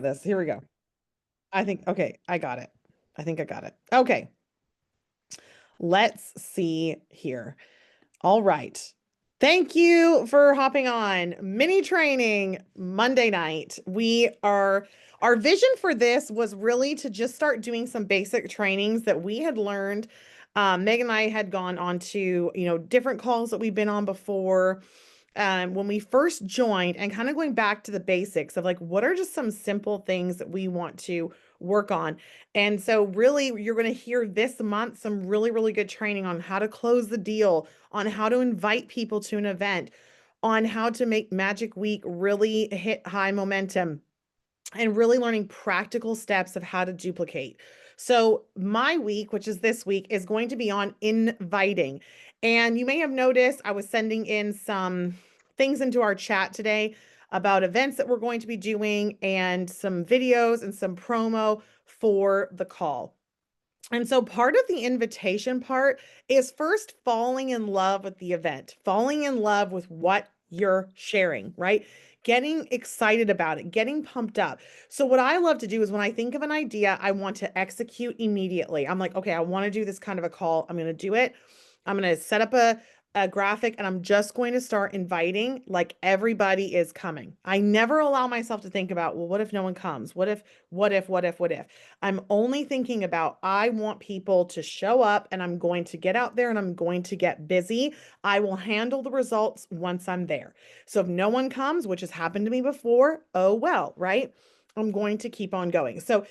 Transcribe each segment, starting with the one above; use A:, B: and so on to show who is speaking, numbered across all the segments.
A: this. Here we go. Okay, I got it. I think I got it. Okay, let's see here. All right. Thank you for hopping on mini training Monday night. Our vision for this was really to just start doing some basic trainings that we had learned. Megan and I had gone on to, different calls that we've been on before. When we first joined, and kind of going back to the basics of like, what are just some simple things that we want to work on. And so really you're going to hear this month some really, really good training on how to close the deal, on how to invite people to an event, on how to make Magic Week really hit high momentum, and really learning practical steps of how to duplicate. So my week, which is this week, is going to be on inviting. And you may have noticed I was sending in some things into our chat today about events that we're going to be doing and some videos and some promo for the call. And so part of the invitation part is first falling in love with the event, falling in love with what you're sharing, right? Getting excited about it, getting pumped up. So what I love to do is when I think of an idea, I want to execute immediately. I'm like, okay, I want to do this kind of a call. I'm going to do it. I'm going to set up a graphic and I'm just going to start inviting like everybody is coming. I never allow myself to think about, well, what if no one comes? What if? I'm only thinking about, I want people to show up and I'm going to get out there and I'm going to get busy. I will handle the results once I'm there. So if no one comes, which has happened to me before, oh well, right? I'm going to keep on going. So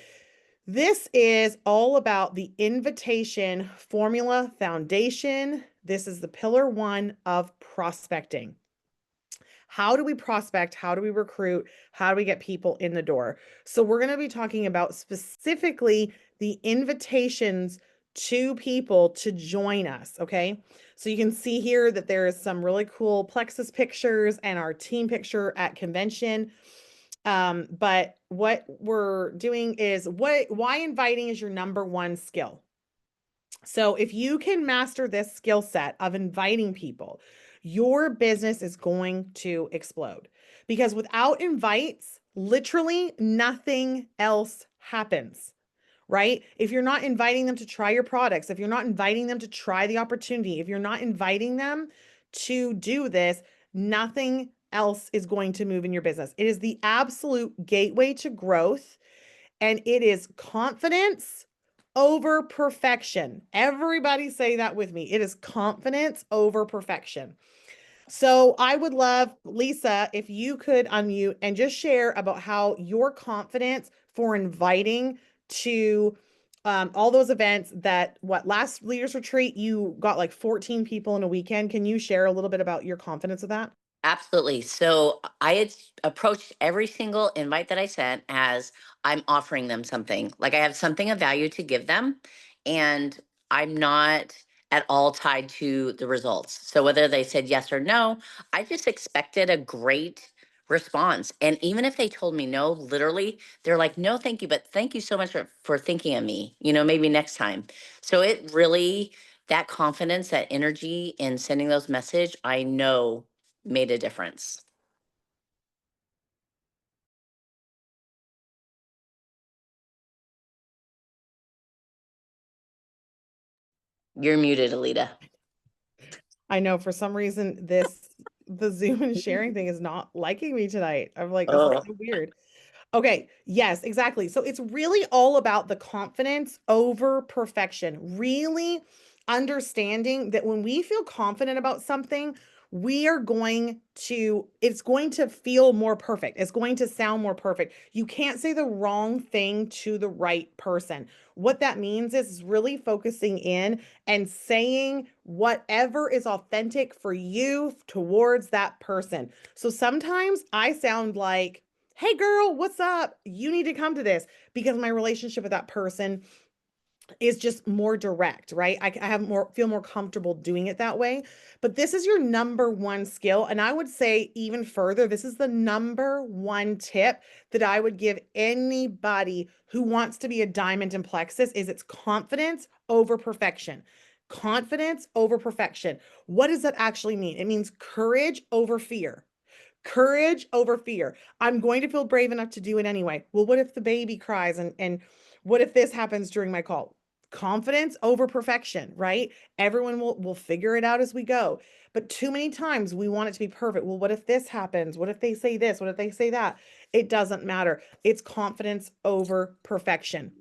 A: this is all about the invitation formula foundation. This is the pillar one of prospecting. How do we prospect? How do we recruit? How do we get people in the door? So we're going to be talking about specifically the invitations to people to join us, okay? So you can see here that there is some really cool Plexus pictures and our team picture at convention. But what we're doing is why inviting is your number one skill. So if you can master this skill set of inviting people, your business is going to explode, because without invites, literally nothing else happens, right? If you're not inviting them to try your products, if you're not inviting them to try the opportunity, if you're not inviting them to do this, nothing else is going to move in your business. It is the absolute gateway to growth, and it is confidence over perfection. Everybody say that with me. It is confidence over perfection. So I would love, Lisa, if you could unmute and just share about how your confidence for inviting to all those events that last leaders retreat, you got like 14 people in a weekend. Can you share a little bit about your confidence of that?
B: Absolutely. So I had approached every single invite that I sent as I'm offering them something. Like I have something of value to give them, and I'm not at all tied to the results. So whether they said yes or no, I just expected a great response. And even if they told me no, literally, they're like, no, thank you, but thank you so much for thinking of me, maybe next time. So it really, that confidence, that energy in sending those message, I know made a difference. You're muted, Alita.
A: I know for some reason the Zoom and sharing thing is not liking me tonight. I'm like, this is
B: Oh,
A: so weird. Okay, yes, exactly. So it's really all about the confidence over perfection. Really understanding that when we feel confident about something, it's going to feel more perfect. It's going to sound more perfect. You can't say the wrong thing to the right person. What that means is really focusing in and saying whatever is authentic for you towards that person. So sometimes I sound like, hey girl, what's up? You need to come to this, because my relationship with that person is just more direct, right? I have feel more comfortable doing it that way. But this is your number one skill. And I would say even further, this is the number one tip that I would give anybody who wants to be a diamond in Plexus is it's confidence over perfection. Confidence over perfection. What does that actually mean? It means courage over fear. Courage over fear. I'm going to feel brave enough to do it anyway. Well, what if the baby cries and what if this happens during my call? Confidence over perfection, right? Everyone will figure it out as we go. But too many times we want it to be perfect. Well, what if this happens? What if they say this? What if they say that? It doesn't matter. It's confidence over perfection.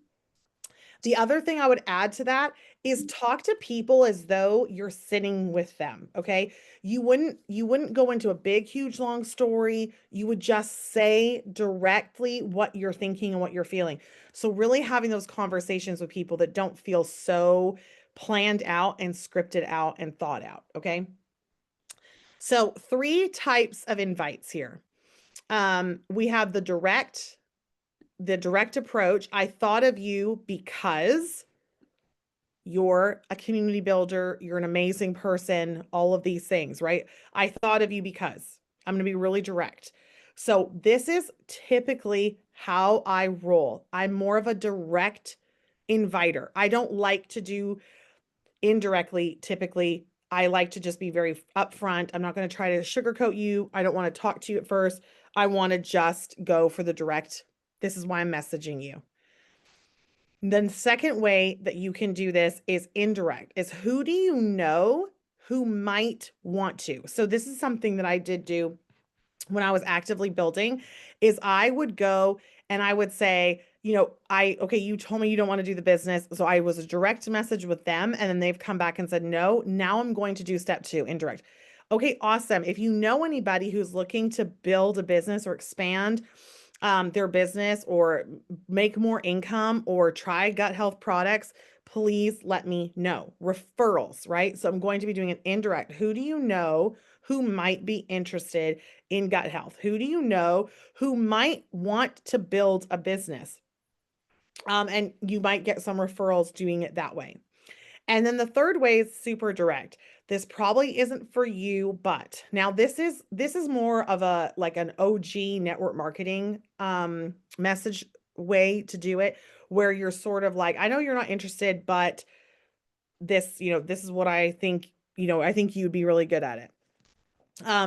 A: The other thing I would add to that is talk to people as though you're sitting with them, okay? You wouldn't go into a big huge long story. You would just say directly what you're thinking and what you're feeling. So really having those conversations with people that don't feel so planned out and scripted out and thought out, okay? So three types of invites here. We have the direct approach. I thought of you because you're a community builder, you're an amazing person, all of these things, right? I thought of you because I'm going to be really direct. So, this is typically how I roll. I'm more of a direct inviter. I don't like to do indirectly typically. I like to just be very upfront. I'm not going to try to sugarcoat you. I don't want to talk to you at first. I want to just go for the direct. This is why I'm messaging you. Then the second way that you can do this is indirect, is who do you know who might want to? So this is something that I did do when I was actively building is I would go and I would say, okay, you told me you don't want to do the business. So I was a direct message with them and then they've come back and said, no, now I'm going to do step two, indirect. Okay, awesome. If you know anybody who's looking to build a business or expand their business or make more income or try gut health products, please let me know. Referrals, right? So I'm going to be doing an indirect. Who do you know who might be interested in gut health? Who do you know who might want to build a business? And you might get some referrals doing it that way. And then the third way is super direct. This probably isn't for you, but now this is more of a like an OG network marketing message way to do it where you're sort of like, I know you're not interested, but this is what I think, I think you'd be really good at it.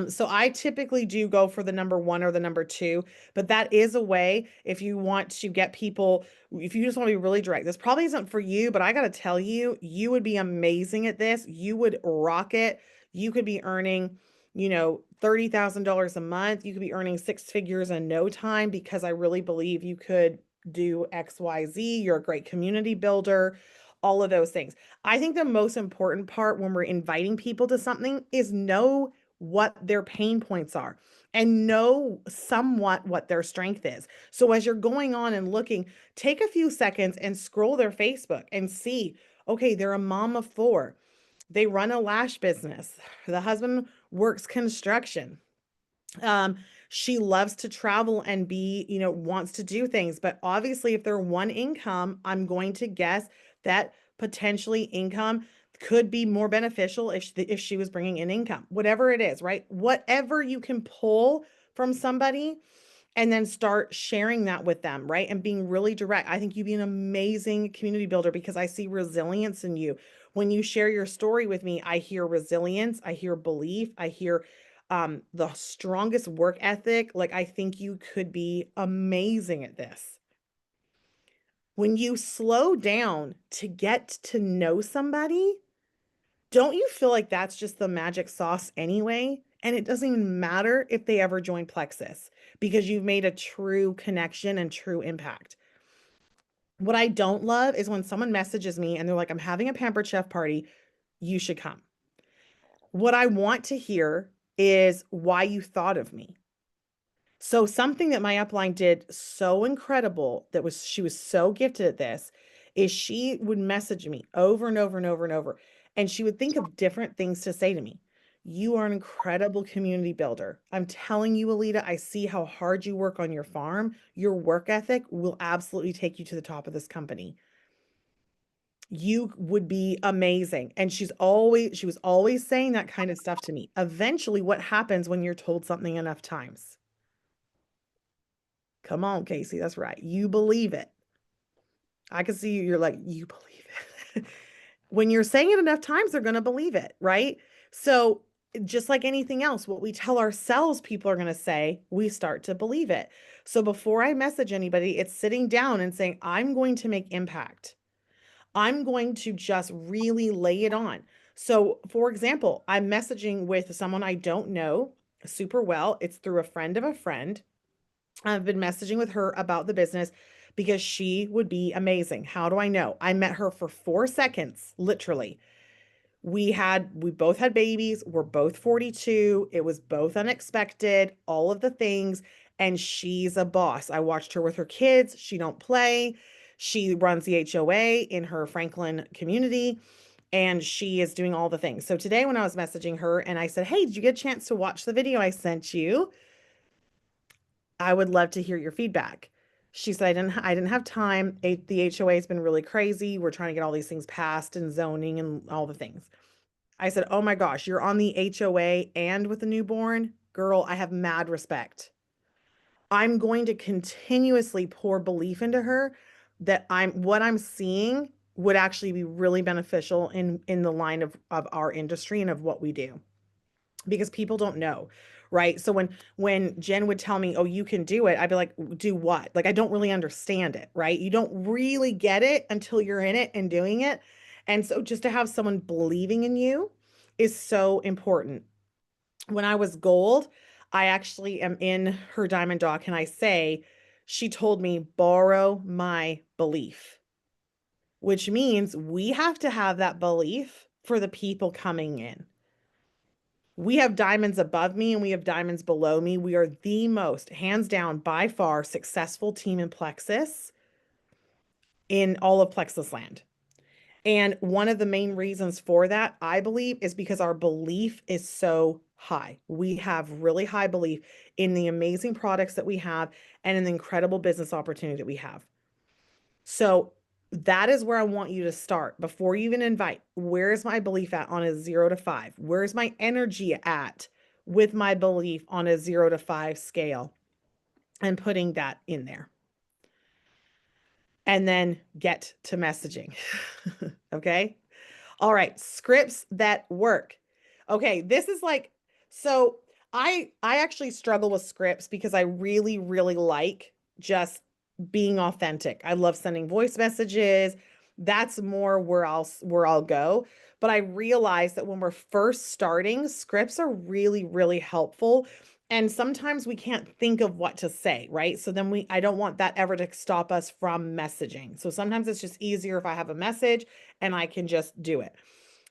A: So I typically do go for the number one or the number two, but that is a way if you want to get people, if you just want to be really direct. This probably isn't for you, but I got to tell you, you would be amazing at this. You would rock it. You could be earning, $30,000 a month. You could be earning six figures in no time because I really believe you could do XYZ. You're a great community builder, all of those things. I think the most important part when we're inviting people to something is know what their pain points are and know somewhat what their strength is. So as you're going on and looking, take a few seconds and scroll their Facebook and see, okay, they're a mom of four. They run a lash business. The husband works construction. Um, she loves to travel and wants to do things. But obviously, if they're one income, I'm going to guess that potentially income could be more beneficial if she was bringing in income, whatever it is, right? Whatever you can pull from somebody and then start sharing that with them, right? And being really direct. I think you'd be an amazing community builder because I see resilience in you. When you share your story with me, I hear resilience, I hear belief, I hear the strongest work ethic. Like, I think you could be amazing at this. When you slow down to get to know somebody, don't you feel like that's just the magic sauce anyway? And it doesn't even matter if they ever join Plexus because you've made a true connection and true impact. What I don't love is when someone messages me and they're like, I'm having a pampered chef party. You should come. What I want to hear is why you thought of me. So something that my upline did so incredible that was she was so gifted at this is she would message me over and over and over and over and she would think of different things to say to me. You are an incredible community builder. I'm telling you, Alita, I see how hard you work on your farm. Your work ethic will absolutely take you to the top of this company. You would be amazing. And she was always saying that kind of stuff to me. Eventually, what happens when you're told something enough times? Come on, Casey. That's right. You believe it. I can see you. You're like, you believe it. When you're saying it enough times, they're going to believe it, right? So just like anything else, what we tell ourselves people are going to say, we start to believe it. So before I message anybody, it's sitting down and saying, I'm going to make impact. I'm going to just really lay it on. So, for example, I'm messaging with someone I don't know super well. It's through a friend of a friend. I've been messaging with her about the business because she would be amazing. How do I know? I met her for 4 seconds, literally. We both had babies. We're both 42. It was both unexpected, all of the things. And she's a boss. I watched her with her kids. She don't play. She runs the HOA in her Franklin community and she is doing all the things. So today when I was messaging her and I said, "Hey, did you get a chance to watch the video I sent you? I would love to hear your feedback." She said, I didn't have time. The HOA has been really crazy. We're trying to get all these things passed and zoning and all the things." I said, "Oh my gosh, you're on the HOA and with a newborn? Girl, I have mad respect." I'm going to continuously pour belief into her that what I'm seeing would actually be really beneficial in the line of our industry and of what we do, because people don't know, right? So when Jen would tell me, "Oh, you can do it," I'd be like, "Do what?" Like I don't really understand it, right? You don't really get it until you're in it and doing it. And so just to have someone believing in you is so important. When I was gold, I actually am in her diamond dock and I say, she told me, "Borrow my belief," which means we have to have that belief for the people coming in. We have diamonds above me and we have diamonds below me. We are the most, hands down, by far, successful team in Plexus in all of Plexus land. And one of the main reasons for that, I believe, is because our belief is so high. We have really high belief in the amazing products that we have and in the incredible business opportunity that we have. So that is where I want you to start before you even invite. Where is my belief at on a 0 to 5? Where's my energy at with my belief on a 0 to 5 scale? And putting that in there. And then get to messaging. Okay. All right, scripts that work. Okay, this is like, so I actually struggle with scripts because I really like just being authentic. I love sending voice messages. That's more where I'll go. But I realize that when we're first starting, scripts are really helpful. And sometimes we can't think of what to say, right? So then I don't want that ever to stop us from messaging. So sometimes it's just easier if I have a message and I can just do it.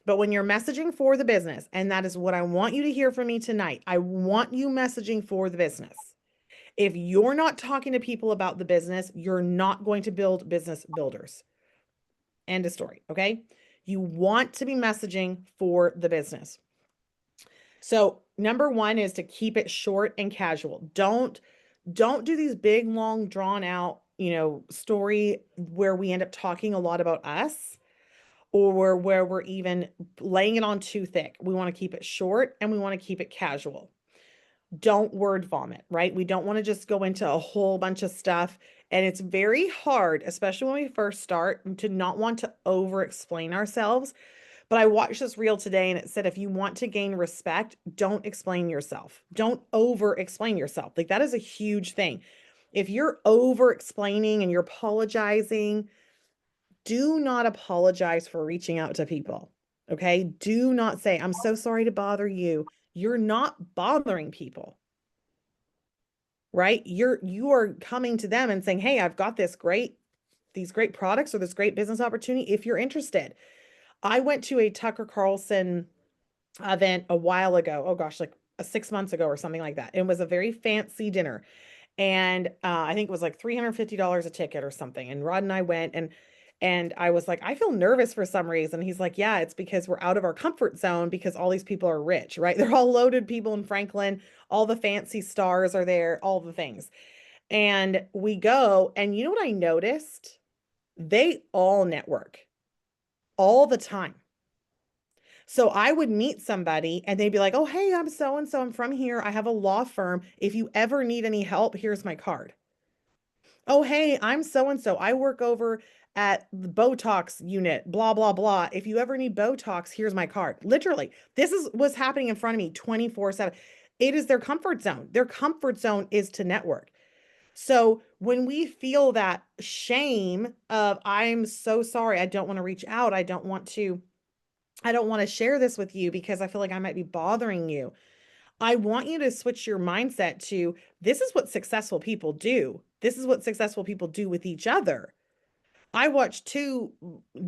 A: But when you're messaging for the business, and that is what I want you to hear from me tonight, I want you messaging for the business. If you're not talking to people about the business, you're not going to build business builders. End of story. Okay. You want to be messaging for the business. So number one is to keep it short and casual. Don't do these big, long, drawn out, story where we end up talking a lot about us or where we're even laying it on too thick. We want to keep it short and we want to keep it casual. Don't word vomit, right? We don't want to just go into a whole bunch of stuff. And it's very hard, especially when we first start, to not want to over explain ourselves. But I watched this reel today and it said, if you want to gain respect, don't explain yourself. Don't over explain yourself. Like that is a huge thing. If you're over explaining and you're apologizing, do not apologize for reaching out to people. Okay. Do not say, "I'm so sorry to bother you." You're not bothering people, right? You are coming to them and saying, "Hey, I've got these great products or this great business opportunity if you're interested." I went to a Tucker Carlson event a while ago. Oh gosh, like 6 months ago or something like that. It was a very fancy dinner. And I think it was like $350 a ticket or something. And Rod and I went and I was like, "I feel nervous for some reason." He's like, "Yeah, it's because we're out of our comfort zone because all these people are rich," right? They're all loaded people in Franklin. All the fancy stars are there, all the things. And we go, and you know what I noticed? They all network all the time. So I would meet somebody and they'd be like, "Oh, hey, I'm so and so. I'm from here. I have a law firm. If you ever need any help, here's my card." "Oh, hey, I'm so and so. I work over at the Botox unit, blah, blah, blah. If you ever need Botox, here's my card. Literally, this is what's happening in front of me 24/7. It is their comfort zone. Their comfort zone is to network. So when we feel that shame of, I'm so sorry, I don't want to reach out, I don't want to share this with you because I feel like I might be bothering you. I want you to switch your mindset to, this is what successful people do. This is what successful people do with each other. I watched two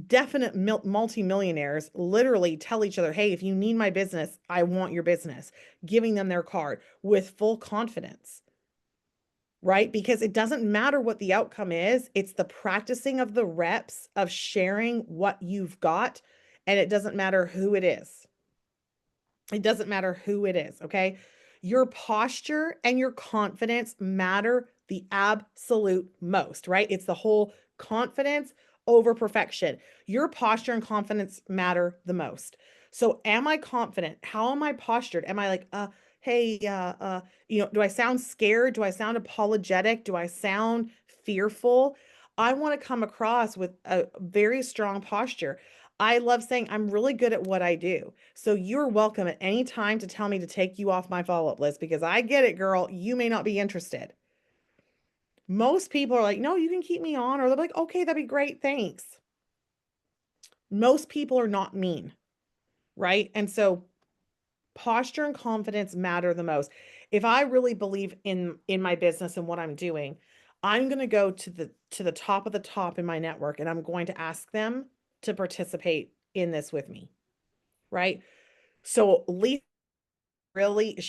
A: definite multimillionaires literally tell each other, hey, if you need my business, I want your business, giving them their card with full confidence, right? Because it doesn't matter what the outcome is, it's the practicing of the reps of sharing what you've got, and it doesn't matter who it is. It doesn't matter who it is, okay? Your posture and your confidence matter the absolute most, right? It's the whole confidence over perfection. Your posture and confidence matter the most. So, am I confident? How am I postured? Am I like, hey, do I sound scared? Do I sound apologetic? Do I sound fearful? I want to come across with a very strong posture. I love saying I'm really good at what I do. So you're welcome at any time to tell me to take you off my follow-up list because I get it, girl. You may not be interested. Most people are like, no, you can keep me on, or they're like, okay, that'd be great. Thanks. Most people are not mean, right? And so posture and confidence matter the most. If I really believe in my business and what I'm doing, I'm going to go to the top of the top in my network and I'm going to ask them to participate in this with me, right? So Lisa really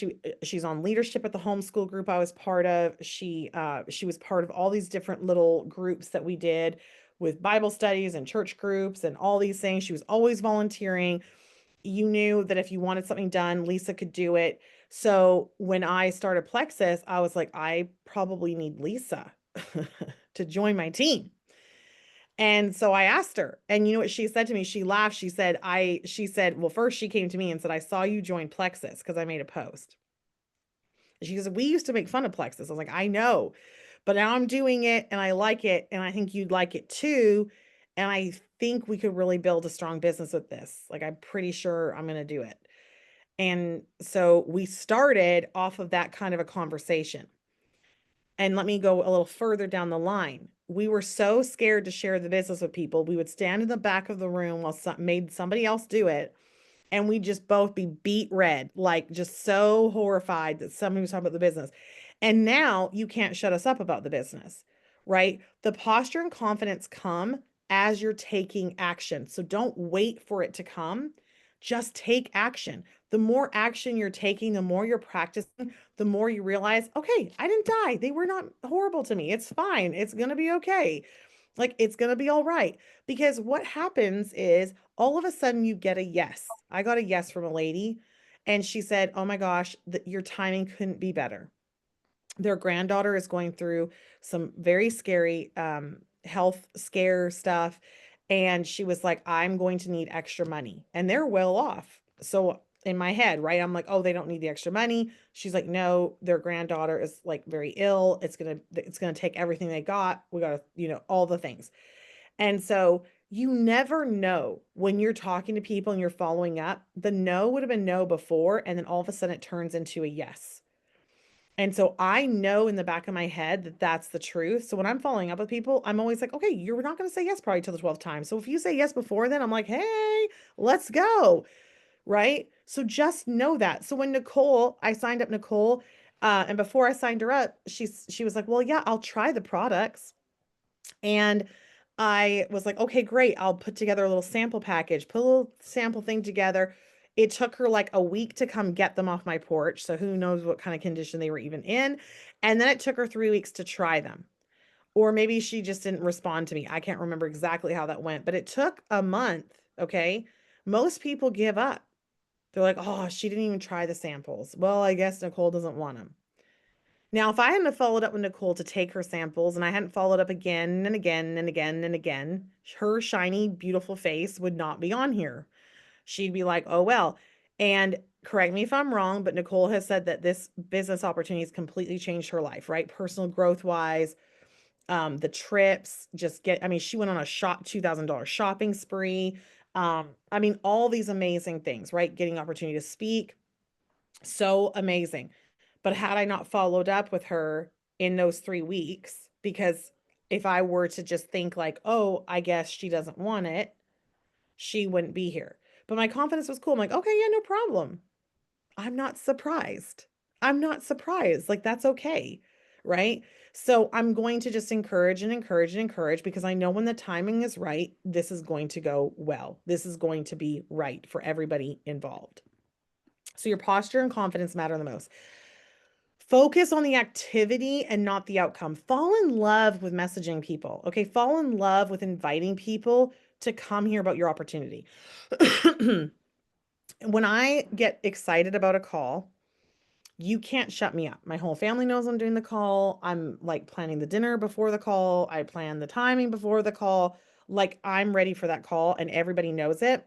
A: she's on leadership at the homeschool group I was part of. She was part of all these different little groups that we did with Bible studies and church groups and all these things. She was always volunteering. You knew that if you wanted something done, Lisa could do it. So when I started Plexus, I was like, I probably need Lisa to join my team. And so I asked her, and you know what she said to me? She laughed. She said, well, first she came to me and said, I saw you join Plexus because I made a post. She said, we used to make fun of Plexus. I was like, I know, but now I'm doing it and I like it. And I think you'd like it too. And I think we could really build a strong business with this. Like, I'm pretty sure I'm going to do it. And so we started off of that kind of a conversation. And let me go a little further down the line. We were so scared to share the business with people. We would stand in the back of the room while made somebody else do it. And we'd just both be beat red, like just so horrified that somebody was talking about the business. And now you can't shut us up about the business, right? The posture and confidence come as you're taking action. So don't wait for it to come. Just take action. The more action you're taking, the more you're practicing, the more you realize, okay, I didn't die. They were not horrible to me. It's fine. It's going to be okay. Like, it's going to be all right. Because what happens is all of a sudden you get a yes. I got a yes from a lady, and she said, oh my gosh, your timing couldn't be better. Their granddaughter is going through some very scary health scare stuff. And she was like, I'm going to need extra money. And they're well off. So in my head, right, I'm like, oh, they don't need the extra money. She's like, no, their granddaughter is like very ill. It's gonna take everything they got. We gotta, all the things. And so you never know when you're talking to people and you're following up. The no would have been no before, and then all of a sudden it turns into a yes. And so I know in the back of my head that that's the truth. So when I'm following up with people, I'm always like, okay, you're not going to say yes probably till the 12th time. So if you say yes before then, I'm like, hey, let's go. Right. So just know that. So when I signed up Nicole, and before I signed her up, she was like, well, yeah, I'll try the products. And I was like, okay, great. I'll put together a little sample package, put a little sample thing together. It took her like a week to come get them off my porch. So who knows what kind of condition they were even in. And then it took her 3 weeks to try them. Or maybe she just didn't respond to me. I can't remember exactly how that went, but it took a month. Okay. Most people give up. They're like, oh, she didn't even try the samples. Well, I guess Nicole doesn't want them. Now, if I hadn't followed up with Nicole to take her samples and I hadn't followed up again and again and again and again, her shiny, beautiful face would not be on here. She'd be like, oh, well. And correct me if I'm wrong, but Nicole has said that this business opportunity has completely changed her life, right? Personal growth wise, The trips, I mean, she went on a $2,000 shopping spree. I mean, all these amazing things, right? Getting opportunity to speak. So amazing. But had I not followed up with her in those 3 weeks, because if I were to just think like, oh, I guess she doesn't want it, she wouldn't be here. But my confidence was cool. I'm like, okay, yeah, no problem. I'm not surprised. I'm not surprised. Like, that's okay. Right. So I'm going to just encourage and encourage and encourage because I know when the timing is right, this is going to go well. This is going to be right for everybody involved. So your posture and confidence matter the most. Focus on the activity and not the outcome. Fall in love with messaging people. Okay. Fall in love with inviting people to come hear about your opportunity. When I get excited about a call, you can't shut me up. My whole family knows I'm doing the call. I'm like planning the dinner before the call. I plan the timing before the call. Like I'm ready for that call and everybody knows it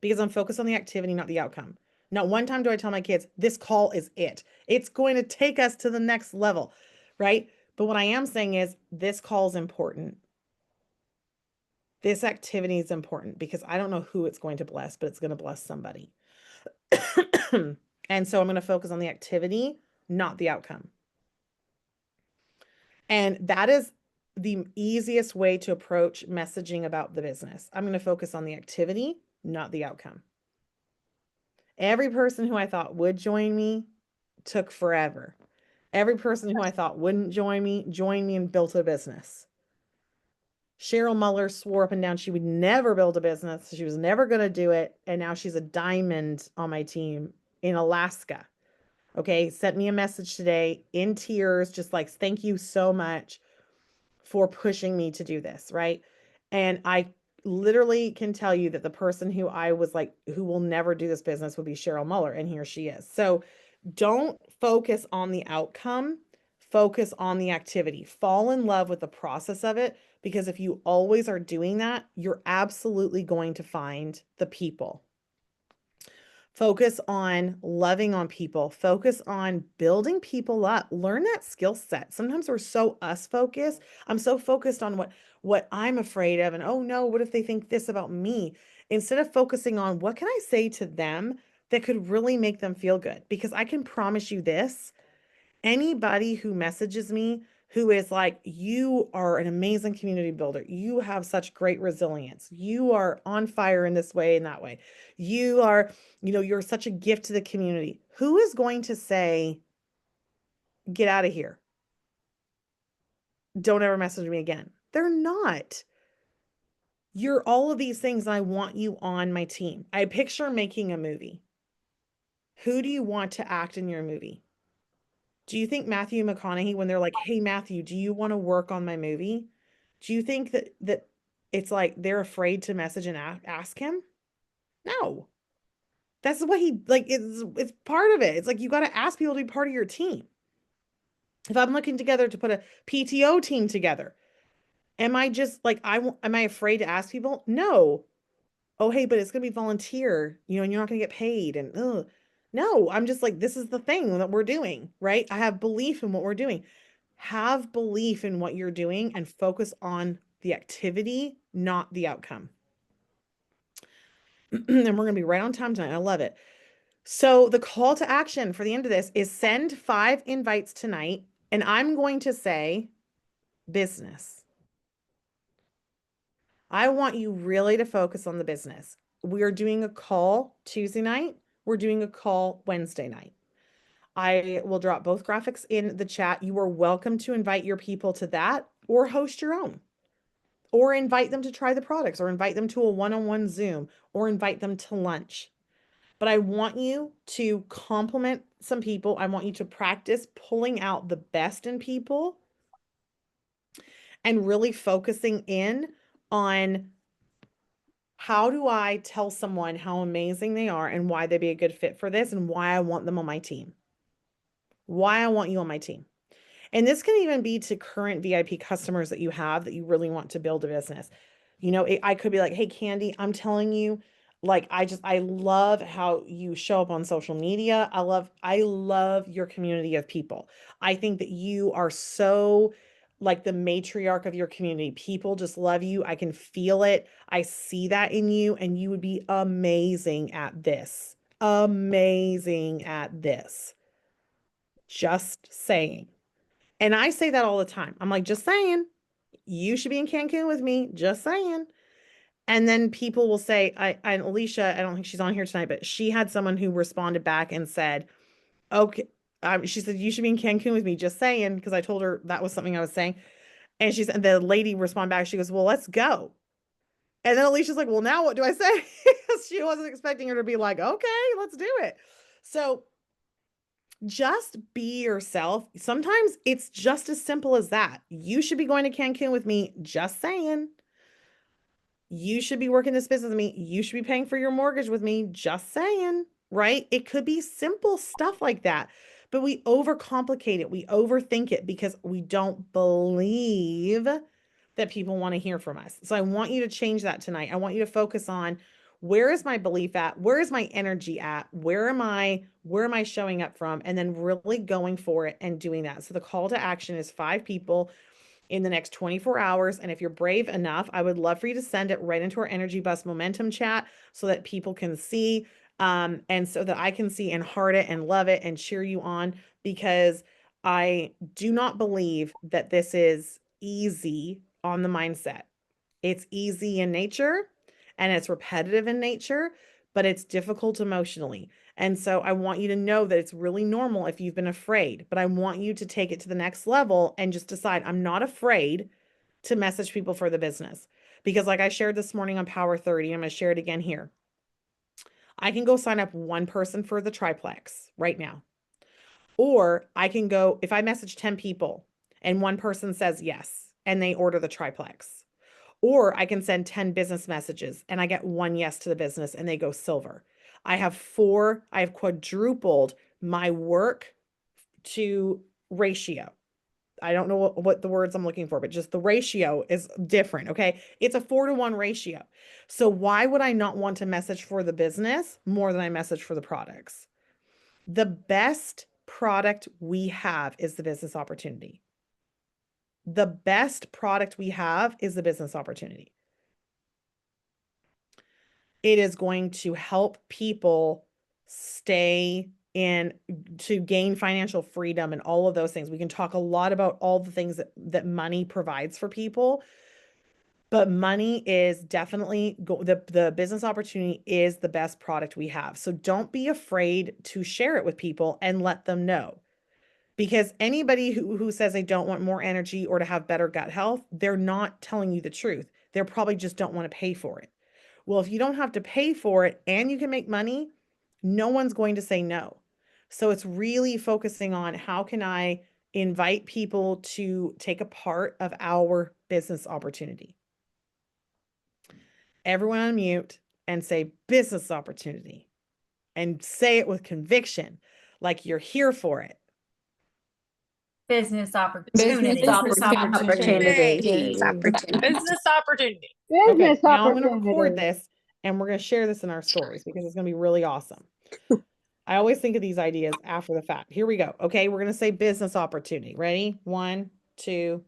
A: because I'm focused on the activity, not the outcome. Not one time do I tell my kids, this call is it. It's going to take us to the next level, right? But what I am saying is this call is important. This activity is important because I don't know who it's going to bless, but it's going to bless somebody. And so I'm going to focus on the activity, not the outcome. And that is the easiest way to approach messaging about the business. I'm going to focus on the activity, not the outcome. Every person who I thought would join me took forever. Every person who I thought wouldn't joined me and built a business. Cheryl Muller swore up and down she would never build a business. She was never going to do it. And now she's a diamond on my team in Alaska. Okay. Sent me a message today in tears, just like, thank you so much for pushing me to do this. Right. And I literally can tell you that the person who I was like, who will never do this business would be Cheryl Muller. And here she is. So don't focus on the outcome, focus on the activity. Fall in love with the process of it because if you always are doing that, you're absolutely going to find the people. Focus on loving on people, focus on building people up, learn that skill set. Sometimes we're so us focused. I'm so focused on what I'm afraid of and oh no, what if they think this about me? Instead of focusing on what can I say to them that could really make them feel good? Because I can promise you this, anybody who messages me who is like, you are an amazing community builder. You have such great resilience. You are on fire in this way and that way. You are, you're such a gift to the community. Who is going to say, get out of here? Don't ever message me again. They're not. You're all of these things. And I want you on my team. I picture making a movie. Who do you want to act in your movie? Do you think Matthew McConaughey, when they're like, hey, Matthew, do you want to work on my movie? Do you think that it's like they're afraid to message and ask him? No. That's what he like it's part of it. It's like you got to ask people to be part of your team. If I'm looking together to put a PTO team together, am I just like am I afraid to ask people? No. Oh, hey, but it's going to be volunteer, and you're not going to get paid and ugh. No, I'm just like this is the thing that we're doing, right? I have belief in what we're doing. Have belief in what you're doing and focus on the activity, not the outcome. And we're going to be right on time tonight. I love it. So the call to action for the end of this is send 5 invites tonight. And I'm going to say business. I want you really to focus on the business. We are doing a call Tuesday night. We're doing a call Wednesday night. I will drop both graphics in the chat. You are welcome to invite your people to that or host your own. Or invite them to try the products, or invite them to a one-on-one Zoom, or invite them to lunch. But I want you to compliment some people. I want you to practice pulling out the best in people and really focusing in on how do I tell someone how amazing they are and why they'd be a good fit for this and why I want them on my team. Why I want you on my team. And this can even be to current VIP customers that you have that you really want to build a business. I could be like, hey, Candy, I'm telling you, like, I love how you show up on social media. I love your community of people. I think that you are so like the matriarch of your community. People just love you. I can feel it. I see that in you, and you would be amazing at this. Amazing at this. Just saying. And I say that all the time. I'm like, just saying, you should be in Cancun with me. Just saying. And then people will say, Alicia, I don't think she's on here tonight, but she had someone who responded back and said, okay, she said, you should be in Cancun with me. Just saying, because I told her that was something I was saying. And she said, the lady responded back, she goes, well, let's go. And then Alicia's like, well, now what do I say? She wasn't expecting her to be like, okay, let's do it. So just be yourself. Sometimes it's just as simple as that. You should be going to Cancun with me. Just saying. You should be working this business with me. You should be paying for your mortgage with me. Just saying, right? It could be simple stuff like that, but we overcomplicate it. We overthink it because we don't believe that people want to hear from us. So I want you to change that tonight. I want you to focus on, where is my belief at? Where is my energy at? Where am I showing up from? And then really going for it and doing that. So the call to action is 5 people in the next 24 hours. And if you're brave enough, I would love for you to send it right into our Energy Bus Momentum chat so that people can see, and so that I can see and heart it and love it and cheer you on, because I do not believe that this is easy on the mindset. It's easy in nature and it's repetitive in nature, but it's difficult emotionally. And so I want you to know that it's really normal if you've been afraid, but I want you to take it to the next level and just decide, I'm not afraid to message people for the business. Because like I shared this morning on Power 30, I'm going to share it again here. I can go sign up one person for the triplex right now. Or I can go, if I message 10 people and one person says yes and they order the triplex. Or I can send 10 business messages and I get one yes to the business and they go silver. I have quadrupled my work to ratio. I don't know what the words I'm looking for, but just the ratio is different. Okay. It's a 4-to-1 ratio. So why would I not want to message for the business more than I message for the products? The best product we have is the business opportunity. The best product we have is the business opportunity. It is going to help people stay in, to gain financial freedom and all of those things. We can talk a lot about all the things that money provides for people, but money is definitely the business opportunity is the best product we have. So don't be afraid to share it with people and let them know. Because anybody who says they don't want more energy or to have better gut health, they're not telling you the truth. They're probably just don't want to pay for it. Well, if you don't have to pay for it and you can make money, no one's going to say no. So it's really focusing on, how can I invite people to take a part of our business opportunity? Everyone on mute and say business opportunity, and say it with conviction, like you're here for it.
C: Business opportunity.
B: Business opportunity.
D: Business opportunity.
C: Business opportunity.
A: Okay, now I'm going to record this and we're going to share this in our stories because it's going to be really awesome. I always think of these ideas after the fact. Here we go. Okay, we're going to say business opportunity. Ready? 1, 2.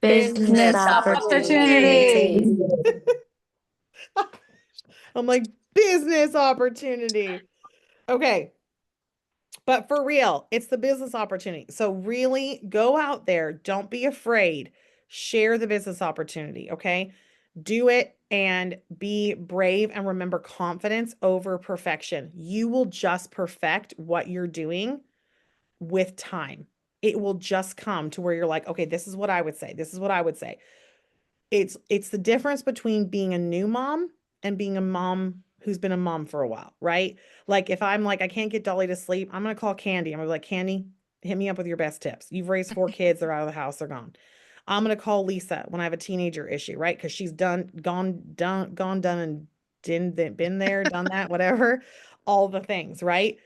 B: Business opportunity.
A: I'm like, business opportunity. Okay. But for real, it's the business opportunity. So really go out there. Don't be afraid. Share the business opportunity. Okay. Do it and be brave, and remember, confidence over perfection. You will just perfect what you're doing with time. It will just come to where you're like, okay, this is what I would say. This is what I would say. It's the difference between being a new mom and being a mom who's been a mom for a while, right? Like if I'm like, I can't get Dolly to sleep, I'm going to call Candy. I'm going to be like, Candy, hit me up with your best tips. You've raised 4 kids. They're out of the house. They're gone. I'm going to call Lisa when I have a teenager issue, right? Because she's done and been there, done that, whatever, all the things, right?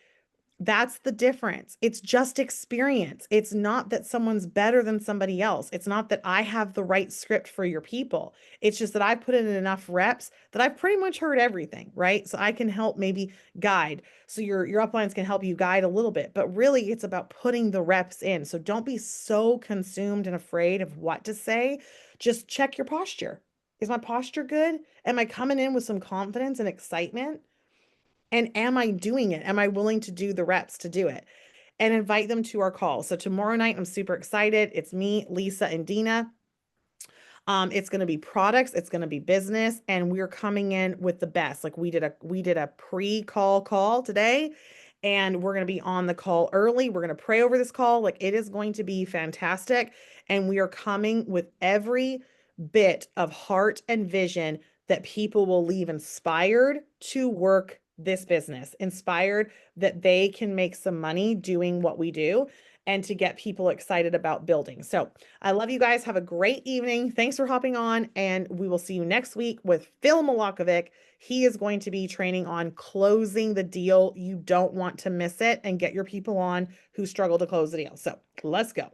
A: That's the difference. It's just experience. It's not that someone's better than somebody else. It's not that I have the right script for your people. It's just that I put in enough reps that I've pretty much heard everything, right? So I can help maybe guide. So your uplines can help you guide a little bit, but really it's about putting the reps in. So don't be so consumed and afraid of what to say. Just check your posture. Is my posture good? Am I coming in with some confidence and excitement? And am I doing it? Am I willing to do the reps to do it? And invite them to our call. So tomorrow night, I'm super excited. It's me, Lisa, and Dina. It's going to be products, it's going to be business, and we're coming in with the best. Like we did a pre-call call today, and we're going to be on the call early. We're going to pray over this call. Like it is going to be fantastic, and we are coming with every bit of heart and vision that people will leave inspired to work this business, inspired that they can make some money doing what we do and to get people excited about building. So I love you guys. Have a great evening. Thanks for hopping on. And we will see you next week with Phil Malakovic. He is going to be training on closing the deal. You don't want to miss it and get your people on who struggle to close the deal. So let's go.